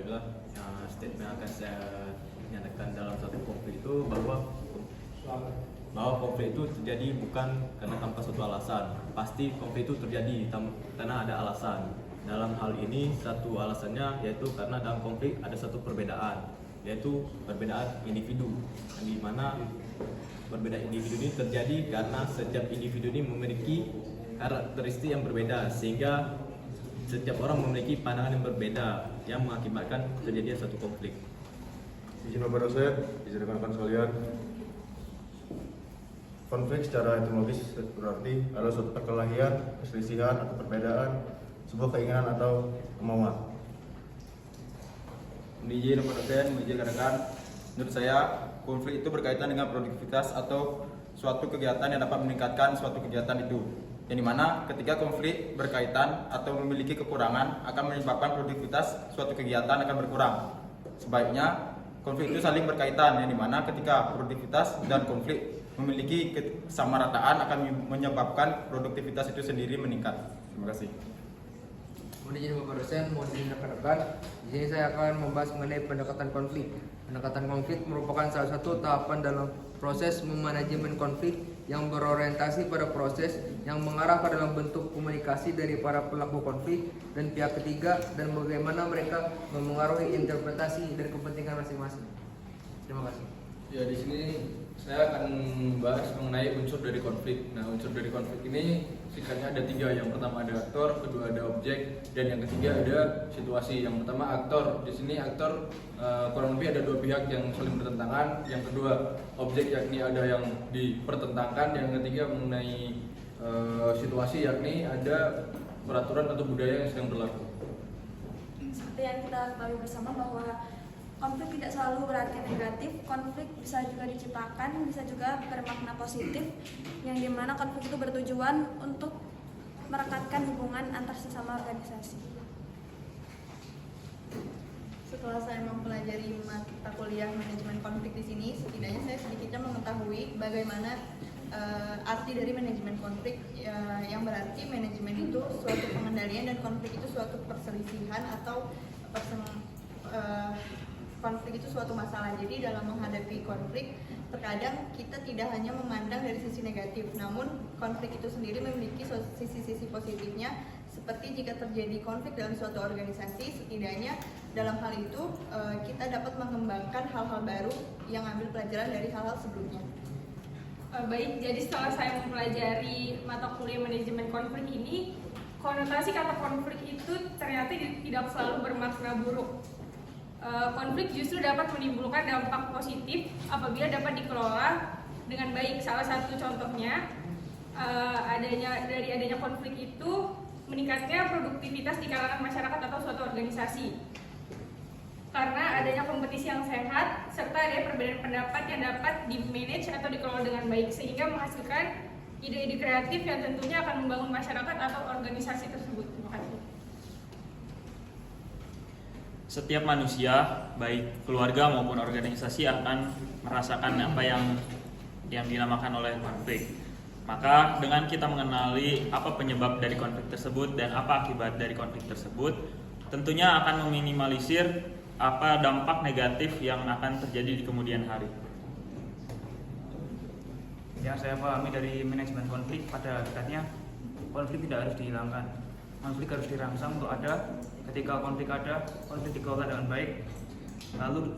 adalah statement yang akan saya nyatakan dalam satu konflik itu bahwa konflik itu terjadi bukan karena tanpa suatu alasan. Pasti konflik itu terjadi karena ada alasan. Dalam hal ini satu alasannya yaitu karena dalam konflik ada satu perbedaan, yaitu perbedaan individu, di mana perbedaan individu ini terjadi karena setiap individu ini memiliki karakteristik yang berbeda, sehingga setiap orang memiliki pandangan yang berbeda yang mengakibatkan terjadinya suatu konflik. Izin Bapak dosen, izin rekan-rekan sekalian. Konflik secara etimologis berarti adalah suatu perkelahian, perselisihan atau perbedaan, sebuah keinginan atau kemauan. Izin Bapak dosen, izin rekan-rekan. Menurut saya, konflik itu berkaitan dengan produktivitas atau suatu kegiatan yang dapat meningkatkan suatu kegiatan itu. Yang dimana ketika konflik berkaitan atau memiliki kekurangan akan menyebabkan produktivitas suatu kegiatan akan berkurang. Sebaiknya konflik itu saling berkaitan, yang dimana ketika produktivitas dan konflik memiliki kesamarataan akan menyebabkan produktivitas itu sendiri meningkat. Terima kasih. Mohon izin Bapak dosen, mohon izin rekan-rekan. Di sini saya akan membahas mengenai pendekatan konflik. Pendekatan konflik merupakan salah satu tahapan dalam proses memanajemen konflik yang berorientasi pada proses yang mengarah ke dalam bentuk komunikasi dari para pelaku konflik dan pihak ketiga, dan bagaimana mereka memengaruhi interpretasi dan kepentingan masing-masing. Terima kasih. Ya, di sini saya akan membahas mengenai unsur dari konflik. Nah, unsur dari konflik ini singkatnya ada 3. Yang pertama ada aktor, kedua ada objek, dan yang ketiga ada situasi. Yang pertama aktor. Di sini aktor kurang lebih ada 2 pihak yang saling bertentangan. Yang kedua objek, yakni ada yang dipertentangkan. Yang ketiga mengenai situasi, yakni ada peraturan atau budaya yang sedang berlaku. Seperti yang kita ketahui bersama bahwa konflik tidak selalu berarti negatif. Konflik bisa juga diciptakan, bisa juga bermakna positif, yang dimana konflik itu bertujuan untuk merekatkan hubungan antar sesama organisasi. Setelah saya mempelajari mata kuliah manajemen konflik di sini, setidaknya saya sedikitnya mengetahui bagaimana arti dari manajemen konflik, yang berarti manajemen itu suatu pengendalian dan konflik itu suatu perselisihan atau konflik itu suatu masalah. Jadi dalam menghadapi konflik, terkadang kita tidak hanya memandang dari sisi negatif, namun konflik itu sendiri memiliki sisi-sisi positifnya. Seperti jika terjadi konflik dalam suatu organisasi, setidaknya dalam hal itu kita dapat mengembangkan hal-hal baru yang ambil pelajaran dari hal-hal sebelumnya. Baik, jadi setelah saya mempelajari mata kuliah manajemen konflik ini, konotasi kata konflik itu ternyata tidak selalu bermakna buruk. Konflik justru dapat menimbulkan dampak positif apabila dapat dikelola dengan baik. Salah satu contohnya adanya konflik itu meningkatnya produktivitas di kalangan masyarakat atau suatu organisasi. Karena adanya kompetisi yang sehat serta adanya perbedaan pendapat yang dapat di-manage atau dikelola dengan baik, sehingga menghasilkan ide-ide kreatif yang tentunya akan membangun masyarakat atau organisasi tersebut. Terima kasih. Setiap manusia, baik keluarga maupun organisasi, akan merasakan apa yang dinamakan oleh konflik. Maka dengan kita mengenali apa penyebab dari konflik tersebut dan apa akibat dari konflik tersebut, tentunya akan meminimalisir apa dampak negatif yang akan terjadi di kemudian hari. Yang saya pahami dari manajemen konflik, pada hakikatnya konflik tidak harus dihilangkan. Konflik harus dirangsang untuk ada. Ketika konflik ada, konflik dikelola dengan baik, lalu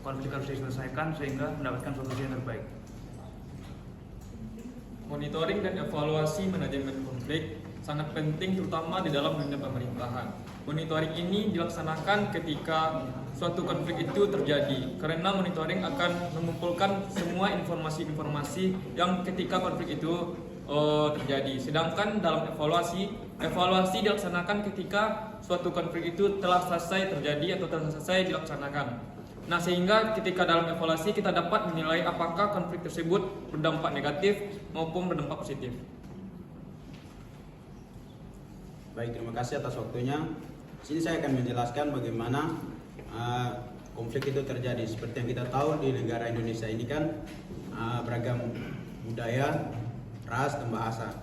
konflik harus diselesaikan sehingga mendapatkan solusi yang terbaik. Monitoring dan evaluasi manajemen konflik sangat penting, terutama di dalam dunia pemerintahan. Monitoring ini dilaksanakan ketika suatu konflik itu terjadi, karena monitoring akan mengumpulkan semua informasi-informasi yang ketika konflik itu terjadi. Sedangkan dalam evaluasi dilaksanakan ketika suatu konflik itu telah selesai terjadi atau telah selesai dilaksanakan. Nah, sehingga ketika dalam evaluasi kita dapat menilai apakah konflik tersebut berdampak negatif maupun berdampak positif. Baik, terima kasih atas waktunya. Di sini saya akan menjelaskan bagaimana konflik itu terjadi. Seperti yang kita tahu, di negara Indonesia ini kan beragam budaya, ras, dan bahasa.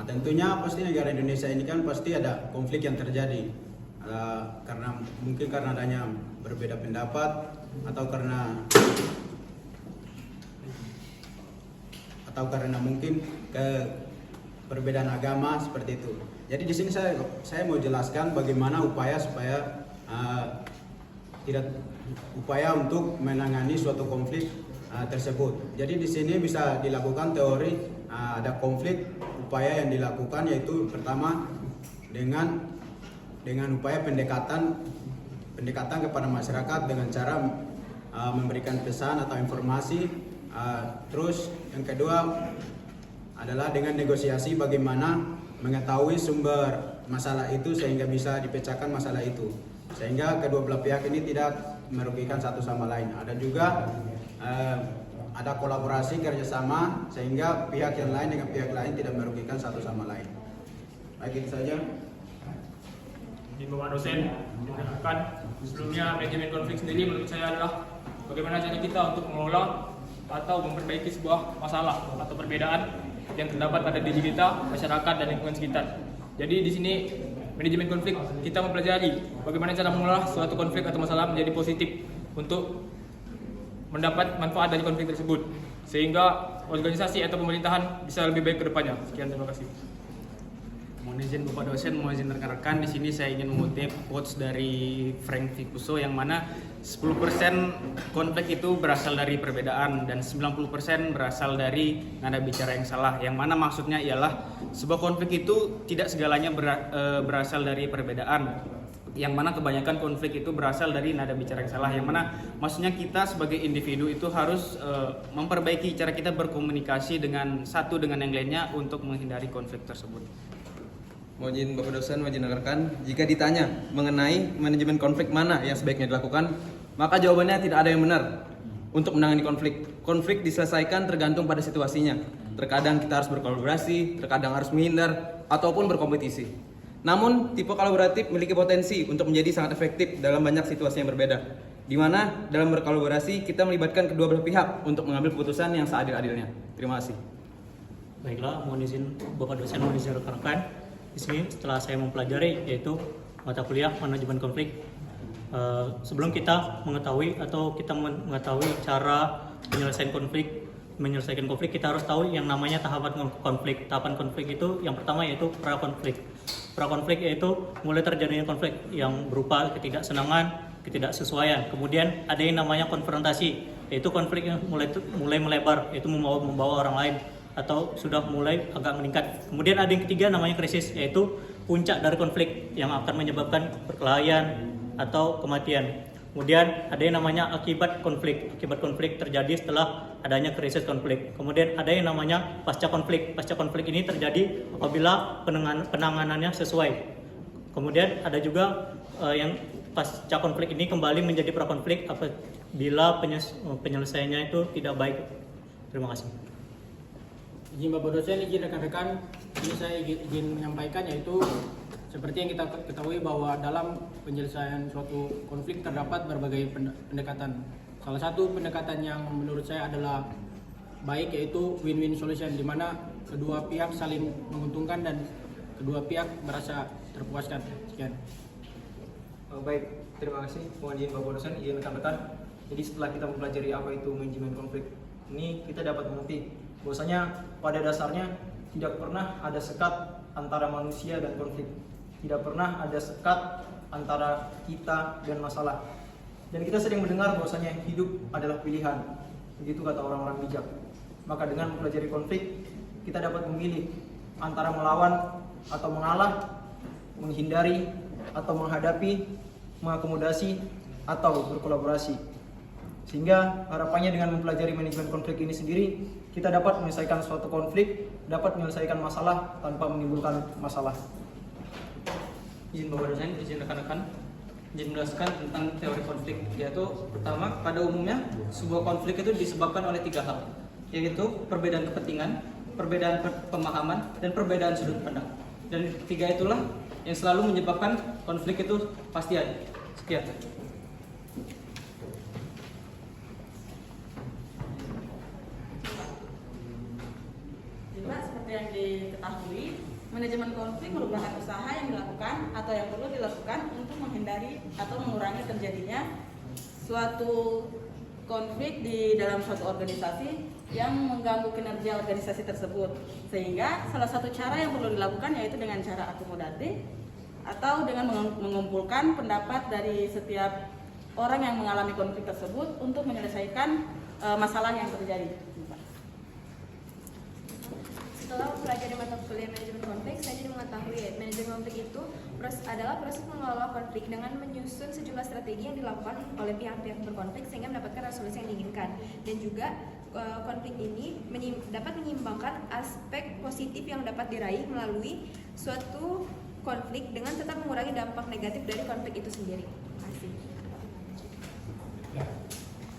Tentunya pasti negara Indonesia ini kan pasti ada konflik yang terjadi. karena adanya berbeda pendapat atau karena mungkin perbedaan agama seperti itu. Jadi di sini saya mau jelaskan bagaimana upaya untuk menangani suatu konflik tersebut. Jadi di sini bisa dilakukan teori ada konflik, upaya yang dilakukan yaitu pertama dengan upaya pendekatan kepada masyarakat dengan cara memberikan pesan atau informasi. Terus yang kedua adalah dengan negosiasi bagaimana mengetahui sumber masalah itu sehingga bisa dipecahkan masalah itu, sehingga kedua belah pihak ini tidak merugikan satu sama lain. Ada juga ada kolaborasi kerjasama sehingga pihak yang lain dengan pihak lain tidak merugikan satu sama lain. Baik, itu saja. Di Bapak dosen, kan sebelumnya manajemen konflik sendiri menurut saya adalah bagaimana cara kita untuk mengelola atau memperbaiki sebuah masalah atau perbedaan yang terdapat pada diri kita, masyarakat, dan lingkungan sekitar. Jadi di sini manajemen konflik kita mempelajari bagaimana cara mengelola suatu konflik atau masalah menjadi positif untuk mendapat manfaat dari konflik tersebut, sehingga organisasi atau pemerintahan bisa lebih baik ke depannya. Sekian, terima kasih. Mohon izin Bapak dosen, mohon izin rekan-rekan, di sini saya ingin mengutip quotes dari Frank Ficuso yang mana 10% konflik itu berasal dari perbedaan dan 90% berasal dari nada bicara yang salah. Yang mana maksudnya ialah sebuah konflik itu tidak segalanya berasal dari perbedaan. Yang mana kebanyakan konflik itu berasal dari nada bicara yang salah. Yang mana maksudnya kita sebagai individu itu harus memperbaiki cara kita berkomunikasi dengan satu dengan yang lainnya untuk menghindari konflik tersebut. Mohon izin Bapak dosen, mohon izin rekan-rekan, jika ditanya mengenai manajemen konflik mana yang sebaiknya dilakukan, maka jawabannya tidak ada yang benar untuk menangani konflik. Konflik diselesaikan tergantung pada situasinya. Terkadang kita harus berkolaborasi, terkadang harus menghindar, ataupun berkompetisi. Namun, tipe kolaboratif memiliki potensi untuk menjadi sangat efektif dalam banyak situasi yang berbeda, di mana dalam berkolaborasi kita melibatkan kedua belah pihak untuk mengambil keputusan yang seadil-adilnya. Terima kasih. Baiklah, mohon izin Bapak dosen, mohon izin rekan-rekan. Di sini setelah saya mempelajari yaitu mata kuliah manajemen konflik, sebelum kita mengetahui cara menyelesaikan konflik, kita harus tahu yang namanya tahapan konflik. Tahapan konflik itu yang pertama yaitu prakonflik. Prakonflik yaitu mulai terjadinya konflik yang berupa ketidaksenangan, ketidaksesuaian. Kemudian ada yang namanya konfrontasi, yaitu konflik yang mulai melebar, yaitu membawa orang lain atau sudah mulai agak meningkat. Kemudian ada yang ketiga namanya krisis, yaitu puncak dari konflik yang akan menyebabkan perkelahian atau kematian. Kemudian ada yang namanya akibat konflik. Akibat konflik terjadi setelah adanya krisis konflik. Kemudian ada yang namanya pasca konflik. Pasca konflik ini terjadi apabila penanganannya sesuai. Kemudian ada juga yang pasca konflik ini kembali menjadi prakonflik apabila penyelesaiannya itu tidak baik. Terima kasih. Izin Bapak dosen, izin rekan-rekan, ini saya izin menyampaikan yaitu seperti yang kita ketahui bahwa dalam penyelesaian suatu konflik terdapat berbagai pendekatan. Salah satu pendekatan yang menurut saya adalah baik yaitu win-win solution, di mana kedua pihak saling menguntungkan dan kedua pihak merasa terpuaskan. Sekian. Baik, terima kasih. Mohon izin Bapak dosen, izin rekan-rekan. Jadi setelah kita mempelajari apa itu manajemen konflik ini, kita dapat mengerti bahwasanya pada dasarnya tidak pernah ada sekat antara manusia dan konflik. Tidak pernah ada sekat antara kita dan masalah. Dan kita sering mendengar bahwasanya hidup adalah pilihan. Begitu kata orang-orang bijak. Maka dengan mempelajari konflik, kita dapat memilih antara melawan atau mengalah, menghindari atau menghadapi, mengakomodasi atau berkolaborasi. Sehingga harapannya dengan mempelajari manajemen konflik ini sendiri, kita dapat menyelesaikan suatu konflik, dapat menyelesaikan masalah tanpa menimbulkan masalah. Izin Bapak dosen, izin rekan-rekan, izin menjelaskan tentang teori konflik, yaitu pertama, pada umumnya sebuah konflik itu disebabkan oleh 3 hal, yaitu perbedaan kepentingan, perbedaan pemahaman, dan perbedaan sudut pandang. Dan 3 itulah yang selalu menyebabkan konflik itu pasti ada. Sekian. Seperti yang diketahui, Manajemen konflik merupakan usaha yang dilakukan atau yang perlu dilakukan untuk menghindari atau mengurangi terjadinya suatu konflik di dalam suatu organisasi yang mengganggu kinerja organisasi tersebut. Sehingga salah satu cara yang perlu dilakukan yaitu dengan cara akomodatif atau dengan mengumpulkan pendapat dari setiap orang yang mengalami konflik tersebut untuk menyelesaikan masalah yang terjadi. Setelah mempelajari mata kuliah manajemen konflik, saya jadi mengetahui manajemen konflik itu adalah proses mengelola konflik dengan menyusun sejumlah strategi yang dilakukan oleh pihak-pihak berkonflik sehingga mendapatkan resolusi yang diinginkan. Dan juga konflik ini dapat menyimbangkan aspek positif yang dapat diraih melalui suatu konflik dengan tetap mengurangi dampak negatif dari konflik itu sendiri.